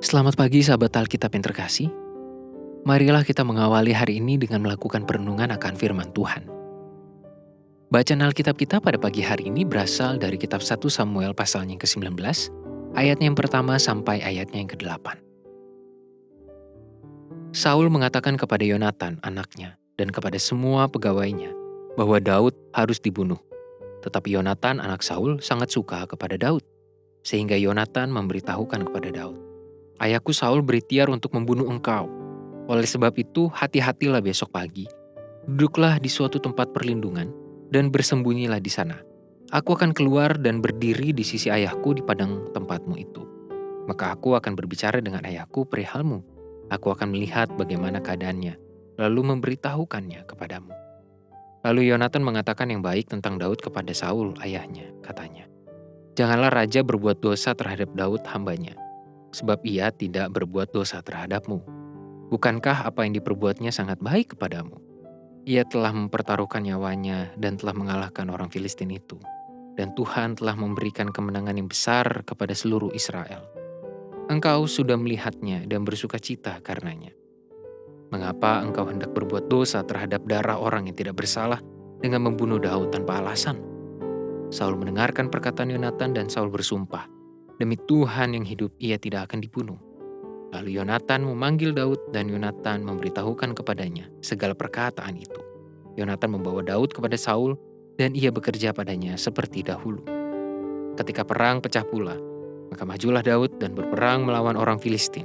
Selamat pagi sahabat Alkitab yang terkasih. Marilah kita mengawali hari ini dengan melakukan perenungan akan firman Tuhan. Bacaan Alkitab kita pada pagi hari ini berasal dari kitab 1 Samuel pasalnya yang ke-19, ayatnya yang pertama sampai ayatnya yang ke-8. Saul mengatakan kepada Yonatan, anaknya, dan kepada semua pegawainya, bahwa Daud harus dibunuh. Tetapi Yonatan, anak Saul, sangat suka kepada Daud, sehingga Yonatan memberitahukan kepada Daud, "Ayahku Saul berikhtiar untuk membunuh engkau. Oleh sebab itu, hati-hatilah besok pagi. Duduklah di suatu tempat perlindungan dan bersembunyilah di sana. Aku akan keluar dan berdiri di sisi ayahku di padang tempatmu itu. Maka aku akan berbicara dengan ayahku perihalmu. Aku akan melihat bagaimana keadaannya, lalu memberitahukannya kepadamu." Lalu Yonatan mengatakan yang baik tentang Daud kepada Saul, ayahnya, katanya, "Janganlah raja berbuat dosa terhadap Daud hambanya, sebab ia tidak berbuat dosa terhadapmu. Bukankah apa yang diperbuatnya sangat baik kepadamu? Ia telah mempertaruhkan nyawanya dan telah mengalahkan orang Filistin itu. Dan Tuhan telah memberikan kemenangan yang besar kepada seluruh Israel. Engkau sudah melihatnya dan bersukacita karenanya. Mengapa engkau hendak berbuat dosa terhadap darah orang yang tidak bersalah dengan membunuh Daud tanpa alasan?" Saul mendengarkan perkataan Yonatan dan Saul bersumpah, "Demi Tuhan yang hidup, ia tidak akan dibunuh." Lalu Yonatan memanggil Daud dan Yonatan memberitahukan kepadanya segala perkataan itu. Yonatan membawa Daud kepada Saul dan ia bekerja padanya seperti dahulu. Ketika perang pecah pula, maka majulah Daud dan berperang melawan orang Filistin.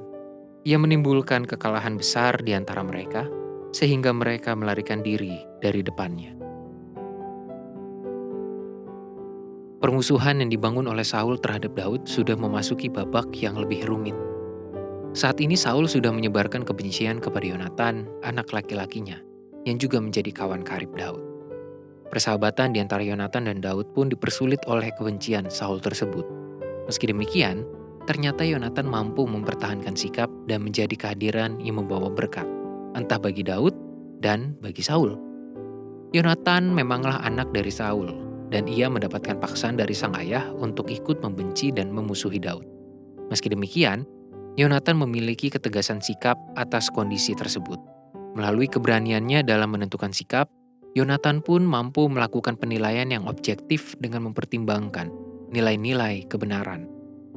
Ia menimbulkan kekalahan besar di antara mereka, sehingga mereka melarikan diri dari depannya. Permusuhan yang dibangun oleh Saul terhadap Daud sudah memasuki babak yang lebih rumit. Saat ini Saul sudah menyebarkan kebencian kepada Yonatan, anak laki-lakinya, yang juga menjadi kawan karib Daud. Persahabatan di antara Yonatan dan Daud pun dipersulit oleh kebencian Saul tersebut. Meski demikian, ternyata Yonatan mampu mempertahankan sikap dan menjadi kehadiran yang membawa berkat, entah bagi Daud dan bagi Saul. Yonatan memanglah anak dari Saul, dan ia mendapatkan paksaan dari sang ayah untuk ikut membenci dan memusuhi Daud. Meski demikian, Yonatan memiliki ketegasan sikap atas kondisi tersebut. Melalui keberaniannya dalam menentukan sikap, Yonatan pun mampu melakukan penilaian yang objektif dengan mempertimbangkan nilai-nilai kebenaran.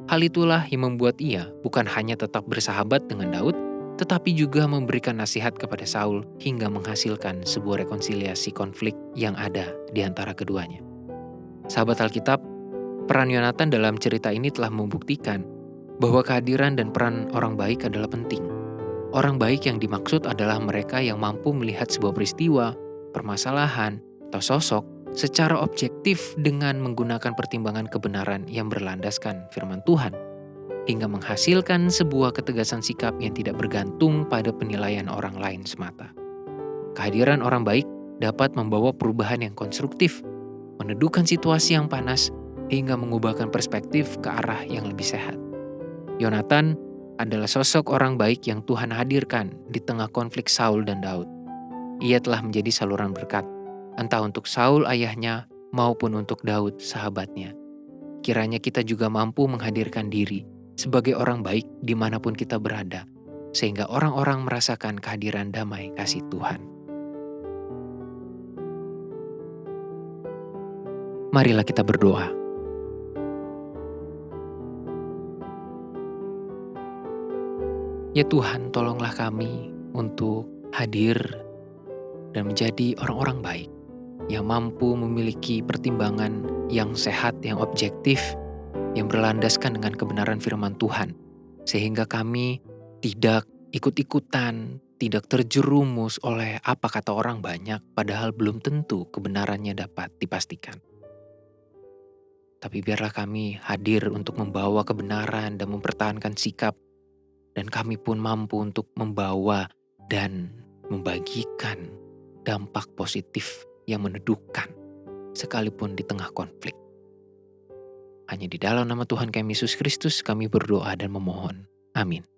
Hal itulah yang membuat ia bukan hanya tetap bersahabat dengan Daud, tetapi juga memberikan nasihat kepada Saul hingga menghasilkan sebuah rekonsiliasi konflik yang ada di antara keduanya. Sahabat Alkitab, peran Yonatan dalam cerita ini telah membuktikan bahwa kehadiran dan peran orang baik adalah penting. Orang baik yang dimaksud adalah mereka yang mampu melihat sebuah peristiwa, permasalahan, atau sosok secara objektif dengan menggunakan pertimbangan kebenaran yang berlandaskan firman Tuhan, hingga menghasilkan sebuah ketegasan sikap yang tidak bergantung pada penilaian orang lain semata. Kehadiran orang baik dapat membawa perubahan yang konstruktif, meneduhkan situasi yang panas, hingga mengubahkan perspektif ke arah yang lebih sehat. Yonatan adalah sosok orang baik yang Tuhan hadirkan di tengah konflik Saul dan Daud. Ia telah menjadi saluran berkat, entah untuk Saul ayahnya maupun untuk Daud sahabatnya. Kiranya kita juga mampu menghadirkan diri sebagai orang baik dimanapun kita berada, sehingga orang-orang merasakan kehadiran damai kasih Tuhan. Marilah kita berdoa. Ya Tuhan, tolonglah kami untuk hadir dan menjadi orang-orang baik yang mampu memiliki pertimbangan yang sehat, yang objektif, yang berlandaskan dengan kebenaran firman Tuhan, sehingga kami tidak ikut-ikutan, tidak terjerumus oleh apa kata orang banyak, padahal belum tentu kebenarannya dapat dipastikan. Tapi biarlah kami hadir untuk membawa kebenaran dan mempertahankan sikap, dan kami pun mampu untuk membawa dan membagikan dampak positif yang meneduhkan, sekalipun di tengah konflik. Hanya di dalam nama Tuhan kami Yesus Kristus kami berdoa dan memohon. Amin.